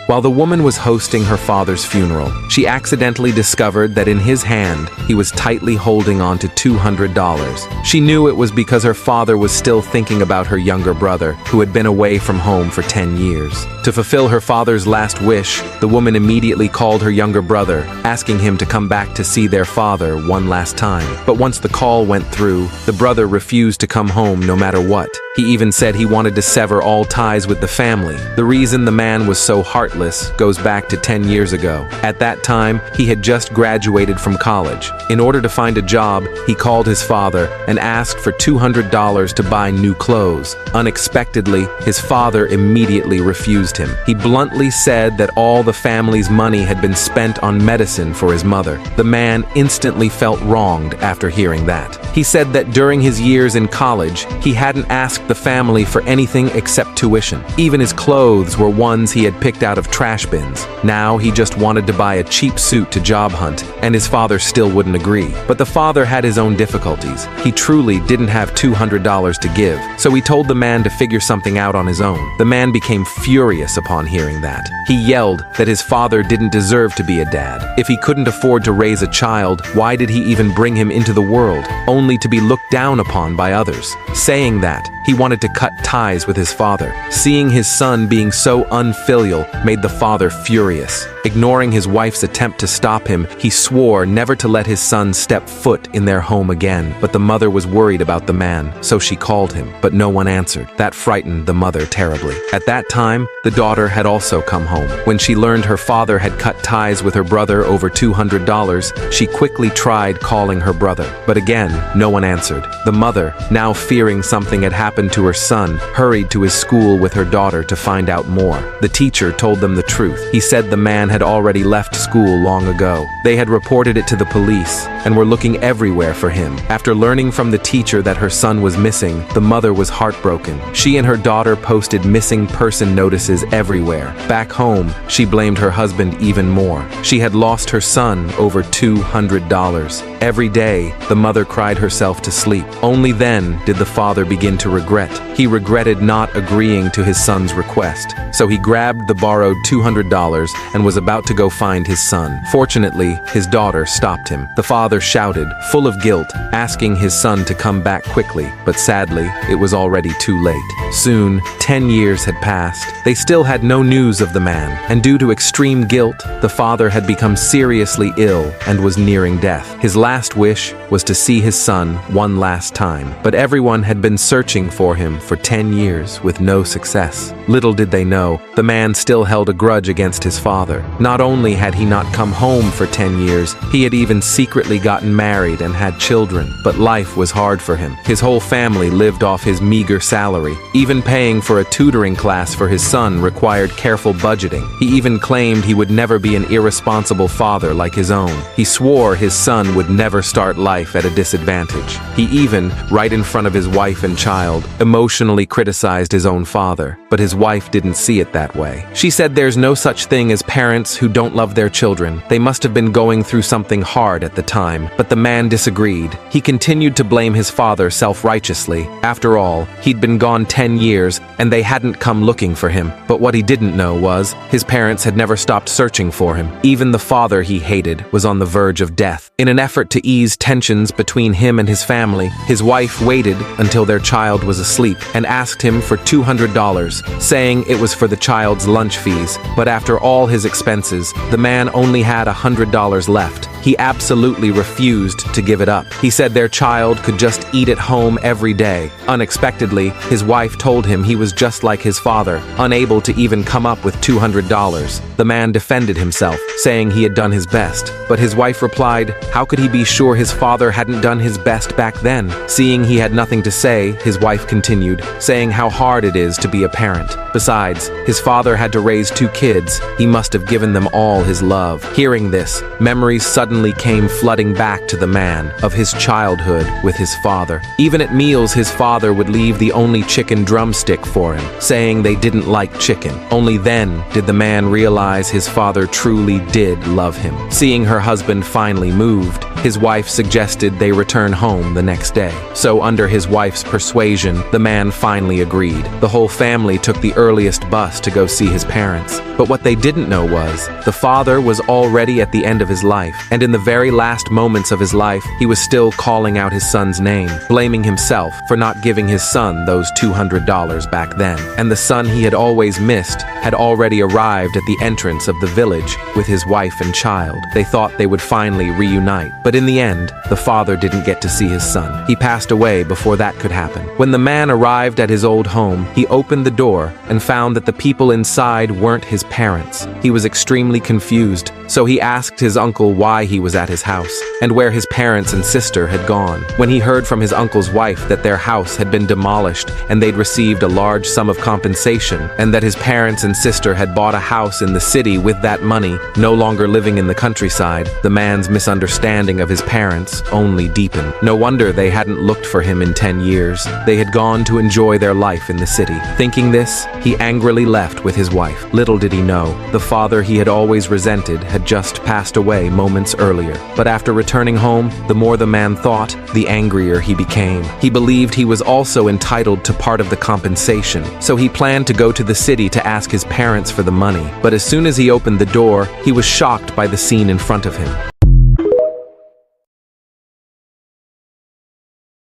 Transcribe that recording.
While the woman was hosting her father's funeral, she accidentally discovered that in his hand, he was tightly holding on to $200. She knew it was because her father was still thinking about her younger brother, who had been away from home for 10 years. To fulfill her father's last wish, the woman immediately called her younger brother, asking him to come back to see their father one last time. But once the call went through, the brother refused to come home no matter what. He even said he wanted to sever all ties with the family. The reason the man was so heartless goes back to 10 years ago. At that time, he had just graduated from college. In order to find a job, he called his father and asked for $200 to buy new clothes. Unexpectedly, his father immediately refused him. He bluntly said that all the family's money had been spent on medicine for his mother. The man instantly felt wronged after hearing that. He said that during his years in college, he hadn't asked the family for anything except tuition. Even his clothes were ones he had picked out of trash bins. Now he just wanted to buy a cheap suit to job hunt, and his father still wouldn't agree. But the father had his own difficulties. He truly didn't have $200 to give, so he told the man to figure something out on his own. The man became furious upon hearing that. He yelled that his father didn't deserve to be a dad. If he couldn't afford to raise a child, why did he even bring him into the world, only to be looked down upon by others? Saying that, he wanted to cut ties with his father. Seeing his son being so unfilial made the father furious. Ignoring his wife's attempt to stop him, he swore never to let his son step foot in their home again. But the mother was worried about the man, so she called him, but no one answered. That frightened the mother terribly. At that time, the daughter had also come home. When she learned her father had cut ties with her brother over $200, she quickly tried calling her brother. But again, no one answered. The mother, now fearing something had happened to her son, hurried to his school with her daughter to find out more. The teacher told them the truth. He said the man had already left school long ago. They had reported it to the police and were looking everywhere for him. After learning from the teacher that her son was missing, the mother was heartbroken. She and her daughter posted missing person notices everywhere. Back home, she blamed her husband even more. She had lost her son over $200. Every day, the mother cried herself to sleep. Only then did the father begin to regret. He regretted not agreeing to his son's request. So he grabbed the borrowed $200 and was about to go find his son. Fortunately, his daughter stopped him. The father shouted, full of guilt, asking his son to come back quickly, but sadly, it was already too late. Soon, 10 years had passed. They still had no news of the man, and due to extreme guilt, the father had become seriously ill and was nearing death. His last wish was to see his son one last time, but everyone had been searching for him for 10 years with no success. Little did they know, the man still held a grudge against his father. Not only had he not come home for 10 years, he had even secretly gotten married and had children, but life was hard for him. His whole family lived off his meager salary. Even paying for a tutoring class for his son required careful budgeting. He even claimed he would never be an irresponsible father like his own. He swore his son would never start life at a disadvantage. He even, right in front of his wife and child, emotionally criticized his own father, but his wife didn't see it that way. She said there's no such thing as parents who don't love their children. They must have been going through something hard at the time, but the man disagreed. He continued to blame his father self-righteously. After all, he'd been gone 10 years and they hadn't come looking for him. But what he didn't know was, his parents had never stopped searching for him. Even the father he hated was on the verge of death. In an effort to ease tensions between him and his family, his wife waited until their child was asleep and asked him for $200, saying it was for the child's lunch fees. But after all his expenses, the man only had $100 left. He absolutely refused to give it up. He said their child could just eat at home every day. Unexpectedly, his wife told him he was just like his father, unable to even come up with $200. The man defended himself, saying he had done his best. But his wife replied, how could he be sure his father hadn't done his best back then? Seeing he had nothing to say, his wife continued, saying how hard it is to be a parent. Besides, his father had to raise 2 kids. He must have given them all his love. Hearing this, memories suddenly suddenly came flooding back to the man of his childhood with his father. Even at meals, his father would leave the only chicken drumstick for him, saying they didn't like chicken. Only then did the man realize his father truly did love him. Seeing her husband finally moved, his wife suggested they return home the next day. So under his wife's persuasion, the man finally agreed. The whole family took the earliest bus to go see his parents. But what they didn't know was, the father was already at the end of his life, and in the very last moments of his life, he was still calling out his son's name, blaming himself for not giving his son those $200 back then. And the son he had always missed had already arrived at the entrance of the village with his wife and child. They thought they would finally reunite. But in the end, the father didn't get to see his son. He passed away before that could happen. When the man arrived at his old home, he opened the door and found that the people inside weren't his parents. He was extremely confused, so he asked his uncle why he was at his house and where his parents and sister had gone. When he heard from his uncle's wife that their house had been demolished and they'd received a large sum of compensation, and that his parents and sister had bought a house in the city with that money, no longer living in the countryside, the man's misunderstanding of his parents only deepened. No wonder they hadn't looked for him in 10 years. They had gone to enjoy their life in the city. Thinking this, he angrily left with his wife. Little did he know, the father he had always resented had just passed away moments earlier. But after returning home, the more the man thought, the angrier he became. He believed he was also entitled to part of the compensation, so he planned to go to the city to ask his parents for the money. But as soon as he opened the door, he was shocked by the scene in front of him.